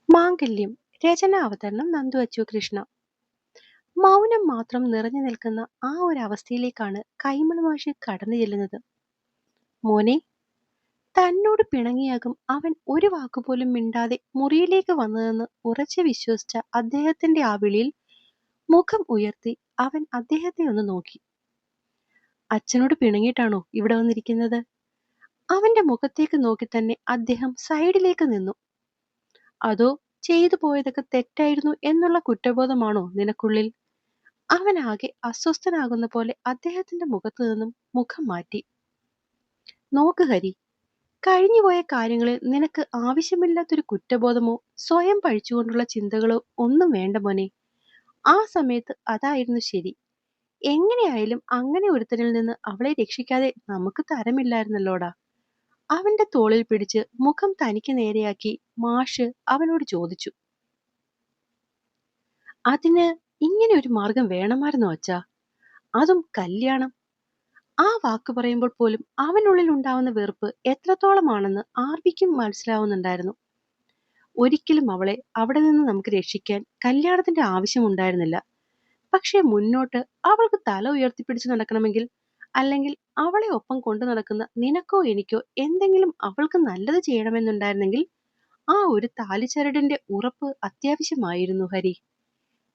മാംഗല്യം. രചന അവതരണം നന്ദു അച്ചു കൃഷ്ണ. മൗനം മാത്രം നിറഞ്ഞു നിൽക്കുന്ന ആ ഒരു അവസ്ഥയിലേക്കാണ് കൈമൾ മാഷ് കടന്നു ചെല്ലുന്നത്. മോനെ, തന്നോട് പിണങ്ങിയാകും അവൻ ഒരു വാക്കുപോലും മിണ്ടാതെ മുറിയിലേക്ക് വന്നതെന്ന് ഉറച്ചു വിശ്വസിച്ച അദ്ദേഹത്തിന്റെ ആ വിളിയിൽ മുഖം ഉയർത്തി അവൻ അദ്ദേഹത്തെ ഒന്ന് നോക്കി. അച്ഛനോട് പിണങ്ങിയിട്ടാണോ ഇവിടെ വന്നിരിക്കുന്നത്? അവന്റെ മുഖത്തേക്ക് നോക്കി തന്നെ അദ്ദേഹം സൈഡിലേക്ക് നിന്നു. അതോ ചെയ്തു പോയതൊക്കെ തെറ്റായിരുന്നു എന്നുള്ള കുറ്റബോധമാണോ നിനക്കുള്ളിൽ? അവനാകെ അസ്വസ്ഥനാകുന്ന പോലെ അദ്ദേഹത്തിന്റെ മുഖത്തു നിന്നും മുഖം മാറ്റി. നോക്ക് ഹരി, കഴിഞ്ഞുപോയ കാര്യങ്ങളിൽ നിനക്ക് ആവശ്യമില്ലാത്തൊരു കുറ്റബോധമോ സ്വയം പഴിച്ചുകൊണ്ടുള്ള ചിന്തകളോ ഒന്നും വേണ്ട മോനെ. ആ സമയത്ത് അതായിരുന്നു ശരി. എങ്ങനെയായാലും അങ്ങനെ ഒരുത്തനിൽ നിന്ന് അവളെ രക്ഷിക്കാതെ നമുക്ക് തരമില്ലായിരുന്നല്ലോടാ. അവന്റെ തോളിൽ പിടിച്ച് മുഖം തനിക്ക് നേരെയാക്കി മാഷ് അവനോട് ചോദിച്ചു. അതിന് ഇങ്ങനെ ഒരു മാർഗം വേണമായിരുന്നോ അച്ഛാ? അതും കല്യാണം? ആ വാക്ക് പറയുമ്പോൾ പോലും അവനുള്ളിൽ ഉണ്ടാവുന്ന വെറുപ്പ് എത്രത്തോളമാണെന്ന് ആർബിക്കും മനസ്സിലാവുന്നുണ്ടായിരുന്നു. ഒരിക്കലും അവളെ അവിടെ നിന്ന് നമുക്ക് രക്ഷിക്കാൻ കല്യാണത്തിന്റെ ആവശ്യമുണ്ടായിരുന്നില്ല. പക്ഷെ മുന്നോട്ട് അവൾക്ക് തല ഉയർത്തിപ്പിടിച്ച് നടക്കണമെങ്കിൽ, അല്ലെങ്കിൽ അവളെ ഒപ്പം കൊണ്ടു നടക്കുന്ന നിനക്കോ എനിക്കോ എന്തെങ്കിലും അവൾക്ക് നല്ലത് ചെയ്യണമെന്നുണ്ടായിരുന്നെങ്കിൽ ആ ഒരു താലിച്ചരടിന്റെ ഉറപ്പ് അത്യാവശ്യമായിരുന്നു ഹരി.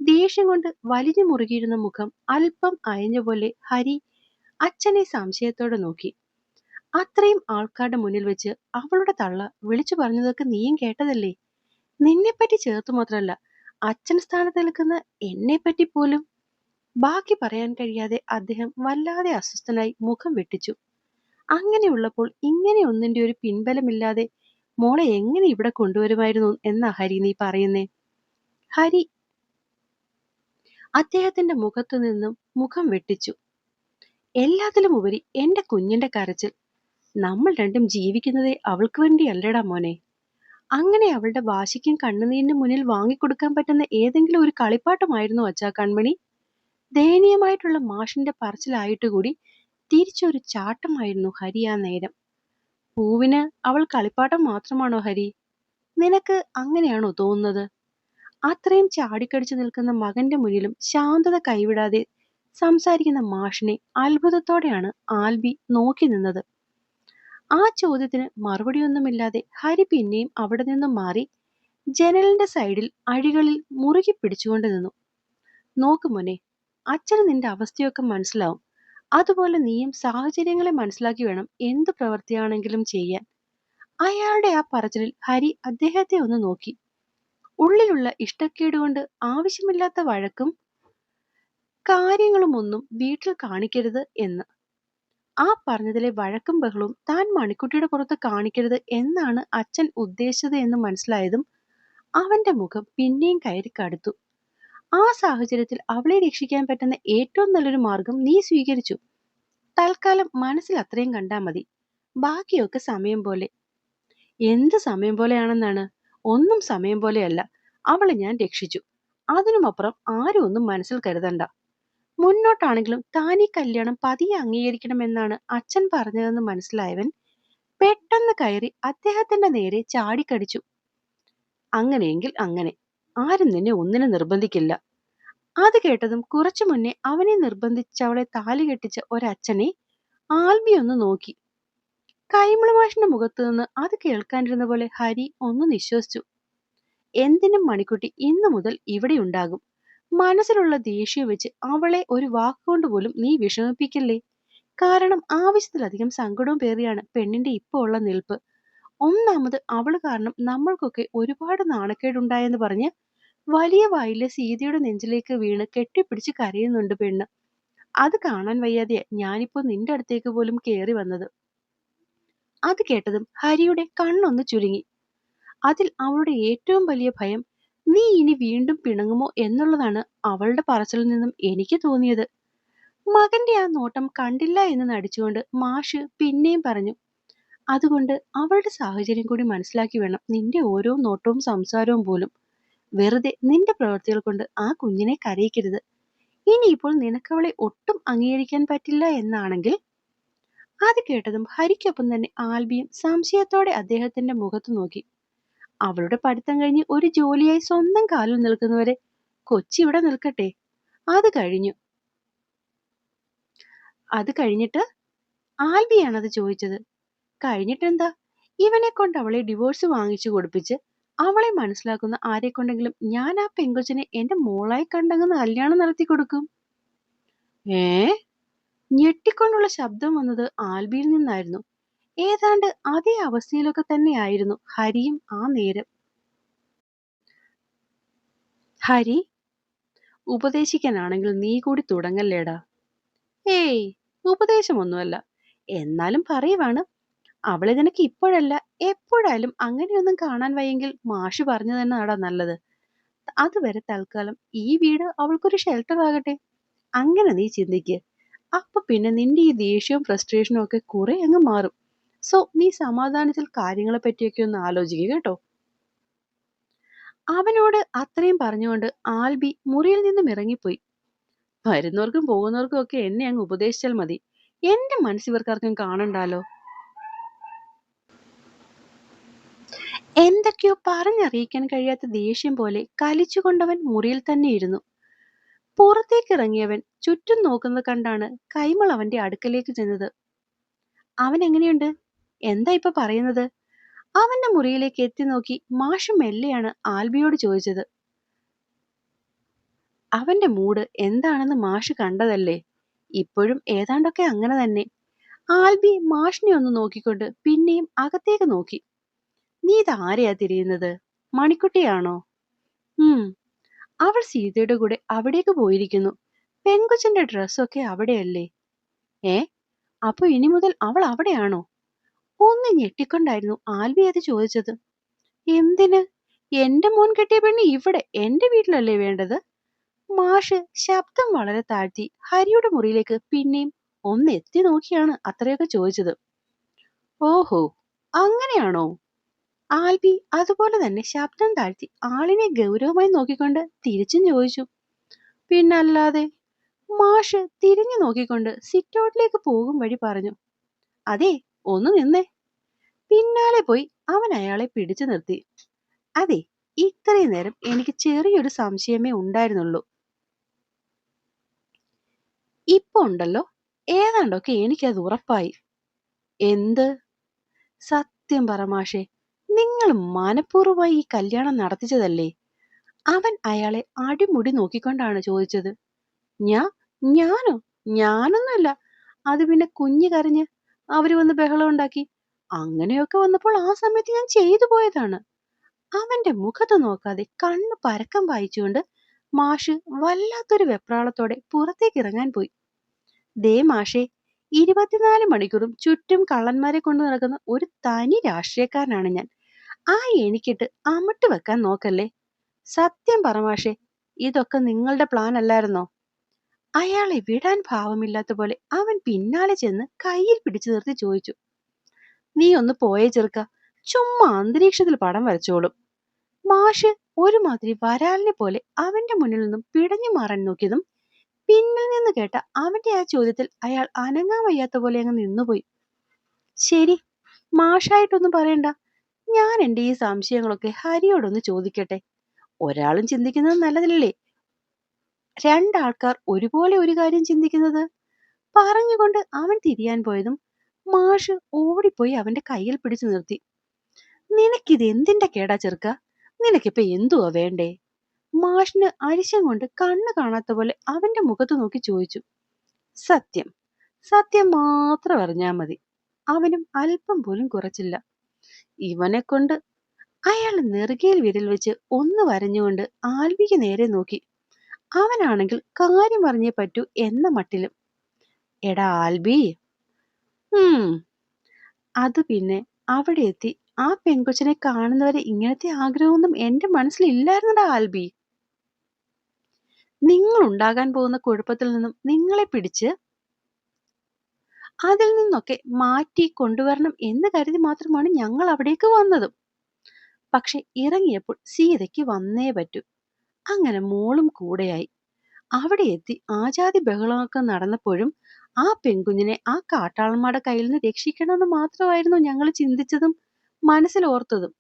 ദേഷ്യം കൊണ്ട് വലിഞ്ഞു മുറുകിയിരുന്ന മുഖം അല്പം അയഞ്ഞ പോലെ ഹരി അച്ഛനെ സംശയത്തോടെ നോക്കി. അത്രയും ആൾക്കാരുടെ മുന്നിൽ വെച്ച് അവളുടെ തള്ള വിളിച്ചു പറഞ്ഞതൊക്കെ നീയും കേട്ടതല്ലേ? നിന്നെപ്പറ്റി ചേർത്തു മാത്രമല്ല, അച്ഛൻ സ്ഥാനത്ത് നിൽക്കുന്ന എന്നെപ്പറ്റി പോലും. ബാക്കി പറയാൻ കഴിയാതെ അദ്ദേഹം വല്ലാതെ അസ്വസ്ഥനായി മുഖം വെട്ടിച്ചു. അങ്ങനെയുള്ളപ്പോൾ ഇങ്ങനെ ഒന്നിന്റെ ഒരു പിൻബലമില്ലാതെ മോളെ എങ്ങനെ ഇവിടെ കൊണ്ടുവരുമായിരുന്നു എന്നാ ഹരി നീ പറയുന്നേ? ഹരി അദ്ദേഹത്തിന്റെ മുഖത്തു നിന്നും മുഖം വെട്ടിച്ചു. എല്ലാത്തിലും ഉപരി എന്റെ കുഞ്ഞിന്റെ കരച്ചിൽ. നമ്മൾ രണ്ടും ജീവിക്കുന്നതേ അവൾക്ക് വേണ്ടിയല്ലടാ മോനെ. അങ്ങനെ അവളുടെ വാശിക്കും കണ്ണുനീരിനും മുന്നിൽ വാങ്ങിക്കൊടുക്കാൻ പറ്റുന്ന ഏതെങ്കിലും ഒരു കളിപ്പാട്ടമായിരുന്നു അച്ഛാ കൺമണി? ദയനീയമായിട്ടുള്ള മാഷിന്റെ പറച്ചിലായിട്ടുകൂടി തിരിച്ചൊരു ചാട്ടമായിരുന്നു ഹരി ആ നേരം. പൂവിന് അവൾ കളിപ്പാട്ടം മാത്രമാണോ ഹരി? നിനക്ക് അങ്ങനെയാണോ തോന്നുന്നത്? അത്രയും ചാടിക്കടിച്ചു നിൽക്കുന്ന മകന്റെ മുന്നിലും ശാന്തത കൈവിടാതെ സംസാരിക്കുന്ന മാഷിനെ അത്ഭുതത്തോടെയാണ് ആൽബി നോക്കി നിന്നത്. ആ ചോദ്യത്തിന് മറുപടിയൊന്നുമില്ലാതെ ഹരി പിന്നെയും അവിടെ നിന്നും മാറി ജനലിന്റെ സൈഡിൽ അഴികളിൽ മുറുകി പിടിച്ചുകൊണ്ട് നിന്നു. നോക്ക് മോനെ, അച്ഛന് നിന്റെ അവസ്ഥയൊക്കെ മനസ്സിലാവും. അതുപോലെ നീയും സാഹചര്യങ്ങളെ മനസ്സിലാക്കി വേണം എന്ത് പ്രവൃത്തിയാണെങ്കിലും ചെയ്യാൻ. അയാളുടെ ആ പറച്ചിലിൽ ഹരി അദ്ദേഹത്തെ ഒന്ന് നോക്കി. ഉള്ളിലുള്ള ഇഷ്ടക്കേടുകൊണ്ട് ആവശ്യമില്ലാത്ത വഴക്കും കാര്യങ്ങളുമൊന്നും വീട്ടിൽ കാണിക്കരുത് എന്ന്. ആ പറഞ്ഞതിലെ വഴക്കും ബഹളവും താൻ മണിക്കുട്ടിയുടെ പുറത്ത് കാണിക്കരുത് എന്നാണ് അച്ഛൻ ഉദ്ദേശിച്ചത് എന്ന് മനസ്സിലായതും അവന്റെ മുഖം പിന്നെയും കയറി കടുത്തു. ആ സാഹചര്യത്തിൽ അവളെ രക്ഷിക്കാൻ പറ്റുന്ന ഏറ്റവും നല്ലൊരു മാർഗം നീ സ്വീകരിച്ചു. തൽക്കാലം മനസ്സിൽ അത്രയും കണ്ടാ മതി. ബാക്കിയൊക്കെ സമയം പോലെ. എന്ത് സമയം പോലെയാണെന്നാണ്? ഒന്നും സമയം പോലെയല്ല. അവളെ ഞാൻ രക്ഷിച്ചു. അതിനുമപ്പുറം ആരും ഒന്നും മനസ്സിൽ കരുതണ്ട. മുന്നോട്ടാണെങ്കിലും താൻ ഈ കല്യാണം പതിയെ അംഗീകരിക്കണമെന്നാണ് അച്ഛൻ പറഞ്ഞതെന്ന് മനസ്സിലായവൻ പെട്ടെന്ന് കയറി അദ്ദേഹത്തിന്റെ നേരെ ചാടിക്കടിച്ചു. അങ്ങനെയെങ്കിൽ അങ്ങനെ. ആരും നിന്നെ ഒന്നിനും നിർബന്ധിക്കില്ല. അത് കേട്ടതും കുറച്ചു മുന്നേ അവനെ നിർബന്ധിച്ചവളെ താലി കെട്ടിച്ച ഒരച്ഛനെ ആൽബി ഒന്ന് നോക്കി. കൈമള മാഷിന്റെ മുഖത്തു നിന്ന് അത് കേൾക്കാനിരുന്ന പോലെ ഹരി ഒന്ന് നിശ്വസിച്ചു. എന്തിനും മണിക്കുട്ടി ഇന്നു മുതൽ ഇവിടെ ഉണ്ടാകും. മനസ്സിലുള്ള ദേഷ്യം വെച്ച് അവളെ ഒരു വാക്കുകൊണ്ട് പോലും നീ വിഷമിപ്പിക്കല്ലേ. കാരണം ആവശ്യത്തിലധികം സങ്കടവും പേറിയാണ് പെണ്ണിന്റെ ഇപ്പൊ ഉള്ള നിൽപ്പ്. ഒന്നാമത് അവള് കാരണം നമ്മൾക്കൊക്കെ ഒരുപാട് നാണക്കേടുണ്ടായെന്ന് പറഞ്ഞ് വലിയ വായിലെ സീതയുടെ നെഞ്ചിലേക്ക് വീണ് കെട്ടിപ്പിടിച്ച് കരയുന്നുണ്ട് പെണ്ണ്. അത് കാണാൻ വയ്യാതെ ഞാനിപ്പോ നിന്റെ അടുത്തേക്ക് പോലും കേറി വന്നത്. അത് കേട്ടതും ഹരിയുടെ കണ്ണൊന്ന് ചുരുങ്ങി. അതിൽ അവളുടെ ഏറ്റവും വലിയ ഭയം നീ ഇനി വീണ്ടും പിണങ്ങുമോ എന്നുള്ളതാണ് അവളുടെ പറച്ചിലിൽ നിന്നും എനിക്ക് തോന്നിയത്. മകന്റെ ആ നോട്ടം കണ്ടില്ല എന്ന് നടിച്ചുകൊണ്ട് മാഷ് പിന്നെയും പറഞ്ഞു. അതുകൊണ്ട് അവളുടെ സാഹചര്യം കൂടി മനസ്സിലാക്കി വേണം നിന്റെ ഓരോ നോട്ടവും സംസാരവും പോലും. വെറുതെ നിന്റെ പ്രവൃത്തികൾ കൊണ്ട് ആ കുഞ്ഞിനെ കരയിക്കരുത്. ഇനിയിപ്പോൾ നിനക്കവളെ ഒട്ടും അംഗീകരിക്കാൻ പറ്റില്ല എന്നാണെങ്കിൽ. അത് കേട്ടതും ഹരിക്കൊപ്പം തന്നെ ആൽബിയും സംശയത്തോടെ അദ്ദേഹത്തിന്റെ മുഖത്ത് നോക്കി. അവളുടെ പഠിത്തം കഴിഞ്ഞ് ഒരു ജോലിയായി സ്വന്തം കാലിൽ നിൽക്കുന്നവരെ കൊച്ചി ഇവിടെ നിൽക്കട്ടെ. അത് കഴിഞ്ഞു അത് കഴിഞ്ഞിട്ട് ആൽബിയാണത് ചോദിച്ചത്. കഴിഞ്ഞിട്ടെന്താ? ഇവനെ കൊണ്ട് അവളെ ഡിവോഴ്സ് വാങ്ങിച്ചു കൊടുപ്പിച്ച് അവളെ മനസ്സിലാക്കുന്ന ആരെ കൊണ്ടെങ്കിലും ഞാൻ ആ പെങ്കൊച്ചിനെ എന്റെ മോളായി കണ്ടങ്ങ് കല്യാണം നടത്തി കൊടുക്കും. ഏ ഞെട്ടിക്കൊണ്ടുള്ള ശബ്ദം വന്നത് ആൽബിയിൽ നിന്നായിരുന്നു. ഏതാണ്ട് അതേ അവസ്ഥയിലൊക്കെ തന്നെയായിരുന്നു ഹരിയും ആ നേരം. ഹരി, ഉപദേശിക്കാനാണെങ്കിൽ നീ കൂടി തുടങ്ങല്ലേടാ. ഏയ്, ഉപദേശമൊന്നുമല്ല. എന്നാലും പറയുവാണ്, അവളെ നിനക്ക് ഇപ്പോഴല്ല എപ്പോഴായാലും അങ്ങനെയൊന്നും കാണാൻ വയ്യെങ്കിൽ മാഷ് പറഞ്ഞു തന്നെ ആടാ നല്ലത്. അതുവരെ തൽക്കാലം ഈ വീട് അവൾക്കൊരു ഷെൽട്ടർ ആകട്ടെ. അങ്ങനെ നീ ചിന്തിക്ക്. അപ്പൊ പിന്നെ നിന്റെ ഈ ദേഷ്യവും ഫ്രസ്ട്രേഷനും ഒക്കെ കുറെ അങ്ങ് മാറും. സോ നീ സമാധാനത്തിൽ കാര്യങ്ങളെ പറ്റിയൊക്കെ ഒന്ന് ആലോചിക്കുക കേട്ടോ. അവനോട് അത്രയും പറഞ്ഞുകൊണ്ട് ആൽബി മുറിയിൽ നിന്നും ഇറങ്ങിപ്പോയി. വരുന്നവർക്കും പോകുന്നവർക്കും ഒക്കെ എന്നെ അങ്ങ് ഉപദേശിച്ചാൽ മതി. എന്റെ മനസ്സിവർക്കാർക്കും കാണണ്ടാലോ. എന്തൊക്കെയോ പറഞ്ഞറിയിക്കാൻ കഴിയാത്ത ദേഷ്യം പോലെ കലിച്ചുകൊണ്ടവൻ മുറിയിൽ തന്നെ ഇരുന്നു. പുറത്തേക്ക് ഇറങ്ങിയവൻ ചുറ്റും നോക്കുന്നത് കണ്ടാണ് കൈമൾ അവന്റെ അടുക്കലേക്ക് ചെന്നത്. അവൻ എങ്ങനെയുണ്ട്? എന്താ ഇപ്പൊ പറയുന്നത്? അവന്റെ മുറിയിലേക്ക് എത്തി നോക്കി മാഷ് മെല്ലെയാണ് ആൽബിയോട് ചോദിച്ചത്. അവന്റെ മൂഡ് എന്താണെന്ന് മാഷ് കണ്ടതല്ലേ. ഇപ്പോഴും ഏതാണ്ടൊക്കെ അങ്ങനെ തന്നെ. ആൽബി മാഷിനെ ഒന്ന് നോക്കിക്കൊണ്ട് പിന്നെയും അകത്തേക്ക് നോക്കി. നീ ഇതാരെയാ തിരിയുന്നത്? മണിക്കുട്ടിയാണോ? അവൾ സീതയുടെ കൂടെ അവിടേക്ക് പോയിരിക്കുന്നു. പെൺകൊച്ചിന്റെ ഡ്രസ്സൊക്കെ അവിടെയല്ലേ? ഏ, അപ്പൊ ഇനി മുതൽ അവൾ അവിടെയാണോ? ഒന്ന് ഞെട്ടിക്കൊണ്ടായിരുന്നു ആൽബി അത് ചോദിച്ചത്. എന്തിന്? എന്റെ മോൻ കെട്ടിയ പെണ്ണ് ഇവിടെ എന്റെ വീട്ടിലല്ലേ വേണ്ടത്? മാഷ് ശബ്ദം വളരെ താഴ്ത്തി ഹരിയുടെ മുറിയിലേക്ക് പിന്നെയും ഒന്ന് എത്തി നോക്കിയാണ് അത്രയൊക്കെ ചോദിച്ചത്. ഓഹോ, അങ്ങനെയാണോ? ആൽബി അതുപോലെ തന്നെ ശബ്ദം താഴ്ത്തി ആളിനെ ഗൗരവമായി നോക്കിക്കൊണ്ട് തിരിച്ചും ചോദിച്ചു. പിന്നല്ലാതെ. മാഷ് തിരിഞ്ഞു നോക്കിക്കൊണ്ട് സിറ്റൗട്ടിലേക്ക് പോകും വഴി പറഞ്ഞു. അതെ, ഒന്ന് നിന്നേ. പിന്നാലെ പോയി അവൻ അയാളെ പിടിച്ചു നിർത്തി. അതെ, ഇത്രയും നേരം എനിക്ക് ചെറിയൊരു സംശയമേ ഉണ്ടായിരുന്നുള്ളൂ. ഇപ്പൊ ഉണ്ടല്ലോ, ഏതാണ്ടൊക്കെ എനിക്കത് ഉറപ്പായി. എന്ത്? സത്യം പറ മാഷേ, നിങ്ങൾ മനഃപൂർവ്വമായി ഈ കല്യാണം നടത്തിച്ചതല്ലേ? അവൻ അയാളെ അടിമുടി നോക്കിക്കൊണ്ടാണ് ചോദിച്ചത്. ഞാനോ? ഞാനൊന്നുമല്ല. അത് പിന്നെ കുഞ്ഞ് കരഞ്ഞ് അവര് വന്ന് ബഹളം ഉണ്ടാക്കി. അങ്ങനെയൊക്കെ വന്നപ്പോൾ ആ സമയത്ത് ഞാൻ ചെയ്തു പോയതാണ്. അവന്റെ മുഖത്ത് നോക്കാതെ കണ്ണ് പരക്കം വായിച്ചുകൊണ്ട് മാഷ് വല്ലാത്തൊരു വെപ്രാളത്തോടെ പുറത്തേക്ക് ഇറങ്ങാൻ പോയി. ദേ മാഷേ, 24 മണിക്കൂറും ചുറ്റും കള്ളന്മാരെ കൊണ്ടു നടക്കുന്ന ഒരു തനി രാഷ്ട്രീയക്കാരനാണ് ഞാൻ. ആ എനിക്കിട്ട് അമിട്ട് വെക്കാൻ നോക്കല്ലേ. സത്യം പറ മാഷേ, ഇതൊക്കെ നിങ്ങളുടെ പ്ലാൻ അല്ലായിരുന്നോ? അയാളെ വിടാൻ ഭാവമില്ലാത്ത പോലെ അവൻ പിന്നാലെ ചെന്ന് കയ്യിൽ പിടിച്ചു നിർത്തി ചോദിച്ചു. നീ ഒന്ന് പോയേ ചെറുക്ക, ചുമ്മാ അന്തരീക്ഷത്തിൽ പടം വരച്ചോളും. മാഷ് ഒരുമാതിരി വരാലിനെ പോലെ അവന്റെ മുന്നിൽ നിന്നും പിടഞ്ഞു മാറാൻ നോക്കിയതും പിന്നിൽ നിന്ന് കേട്ട അവന്റെ ആ ചോദ്യത്തിൽ അയാൾ അനങ്ങാൻ വയ്യാത്ത പോലെ അങ്ങ് നിന്നുപോയി. ശരി, മാഷായിട്ടൊന്നും പറയണ്ട. ഞാൻ എന്റെ ഈ സംശയങ്ങളൊക്കെ ഹരിയോടൊന്ന് ചോദിക്കട്ടെ. ഒരാളും ചിന്തിക്കുന്നത് നല്ലതല്ലേ രണ്ടാൾക്കാർ ഒരുപോലെ ഒരു കാര്യം ചിന്തിക്കുന്നത്. പറഞ്ഞുകൊണ്ട് അവൻ തിരിയാൻ പോയതും മാഷ് ഓടിപ്പോയി അവന്റെ കയ്യിൽ പിടിച്ചു നിർത്തി. നിനക്കിത് എന്തിന്റെ കേടാ ചെറുക്ക? നിനക്കിപ്പോ എന്തുവാ വേണ്ടേ? മാഷിന് അരിശം കൊണ്ട് കണ്ണ് കാണാത്ത പോലെ അവന്റെ മുഖത്ത് നോക്കി ചോദിച്ചു. സത്യം, സത്യം മാത്രം അറിഞ്ഞാ മതി. അവനും അല്പം പോലും കുറച്ചില്ല. ഇവനെ കൊണ്ട്. അയാൾ നെറുകയിൽ വിരൽ വെച്ച് ഒന്ന് വരഞ്ഞുകൊണ്ട് ആൽബിക്ക് നേരെ നോക്കി. അവനാണെങ്കിൽ കാര്യം പറഞ്ഞേ പറ്റൂ എന്ന മട്ടിലും. എടാ ആൽബി. അത് പിന്നെ അവിടെ എത്തി ആ പെൺകൊച്ചിനെ കാണുന്നവരെ ഇങ്ങനത്തെ ആഗ്രഹമൊന്നും എന്റെ മനസ്സിലില്ലായിരുന്നടാ ആൽബി. നിങ്ങൾ ഉണ്ടാകാൻ പോകുന്ന കുഴപ്പത്തിൽ നിന്നും നിങ്ങളെ പിടിച്ച് അതിൽ നിന്നൊക്കെ മാറ്റി കൊണ്ടുവരണം എന്ന് കരുതി മാത്രമാണ് ഞങ്ങൾ അവിടേക്ക് വന്നതും. പക്ഷെ ഇറങ്ങിയപ്പോൾ സീതയ്ക്ക് വന്നേ പറ്റൂ. അങ്ങനെ മോളും കൂടെയായി. അവിടെ എത്തി ആജാതി ബഹളമൊക്കെ നടന്നപ്പോഴും ആ പെൺകുഞ്ഞിനെ ആ കാട്ടാളന്മാരുടെ കയ്യിൽ നിന്ന് രക്ഷിക്കണമെന്ന് മാത്രമായിരുന്നു ഞങ്ങൾ ചിന്തിച്ചതും മനസ്സിലോർത്തതും.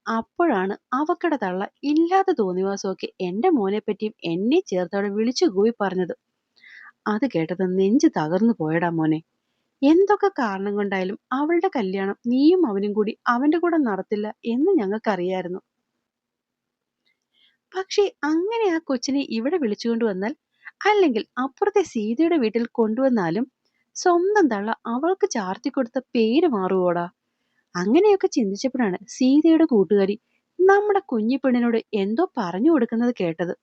അപ്പോഴാണ് അവക്കടെ തള്ള ഇല്ലാത്ത തോന്നിവാസമൊക്കെ എന്റെ മോനെ പറ്റിയും എന്നെ ചേർത്തവിടെ വിളിച്ചു കൂവി പറഞ്ഞത്. അത് കേട്ടത് നെഞ്ച് തകർന്നു പോയടാ മോനെ. എന്തൊക്കെ കാരണം കൊണ്ടായാലും അവളുടെ കല്യാണം നീയും അവനും കൂടി അവന്റെ കൂടെ നടത്തില്ല എന്ന് ഞങ്ങൾക്കറിയായിരുന്നു. പക്ഷേ അങ്ങനെ ആ കൊച്ചിനെ ഇവിടെ വിളിച്ചുകൊണ്ട് വന്നാൽ, അല്ലെങ്കിൽ അപ്പുറത്തെ സീതയുടെ വീട്ടിൽ കൊണ്ടുവന്നാലും സ്വന്തം തള്ള അവൾക്ക് ചാർത്തിക്കൊടുത്ത പേര് മാറുവോടാ? അങ്ങനെയൊക്കെ ചിന്തിച്ചപ്പോഴാണ് സീതയുടെ കൂട്ടുകാരി നമ്മുടെ കുഞ്ഞിപ്പെണ്ണിനോട് എന്തോ പറഞ്ഞു കൊടുക്കുന്നത് കേട്ടത്.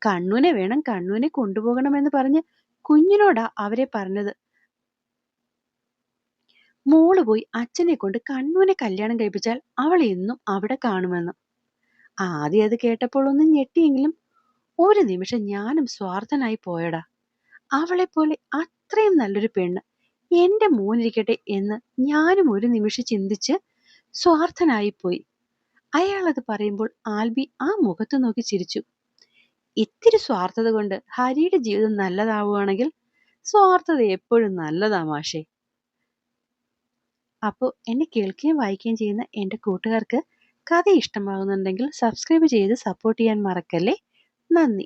കണ്ണുനെ വേണം, കണ്ണുനെ കൊണ്ടുപോകണമെന്ന് പറഞ്ഞ് കുഞ്ഞിനോടാ അവരെ പറഞ്ഞത്. മോള് പോയി അച്ഛനെ കൊണ്ട് കണ്ണുനെ കല്യാണം കഴിപ്പിച്ചാൽ അവൾ എന്നും അവിടെ കാണുമെന്ന്. ആദ്യം അത് കേട്ടപ്പോൾ ഒന്ന് ഞെട്ടിയെങ്കിലും ഒരു നിമിഷം ഞാനും സ്വാർത്ഥനായി പോയടാ. അവളെപ്പോലെ അത്രയും നല്ലൊരു പെണ്ണ് എന്റെ മോനിരിക്കട്ടെ എന്ന് ഞാനും ഒരു നിമിഷം ചിന്തിച്ച് സ്വാർത്ഥനായിപ്പോയി. അയാൾ അത് പറയുമ്പോൾ ആൽബി ആ മുഖത്ത് നോക്കി ചിരിച്ചു. ഇത്തിരി സ്വാർത്ഥത കൊണ്ട് ഹരിയുടെ ജീവിതം നല്ലതാവുകയാണെങ്കിൽ സ്വാർത്ഥത എപ്പോഴും നല്ലതാ മാഷേ. അപ്പോൾ എന്നെ കേൾക്കുകയും വായിക്കുകയും ചെയ്യുന്ന എൻ്റെ കൂട്ടുകാർക്ക് കഥ ഇഷ്ടമാകുന്നുണ്ടെങ്കിൽ സബ്സ്ക്രൈബ് ചെയ്ത് സപ്പോർട്ട് ചെയ്യാൻ മറക്കല്ലേ. നന്ദി.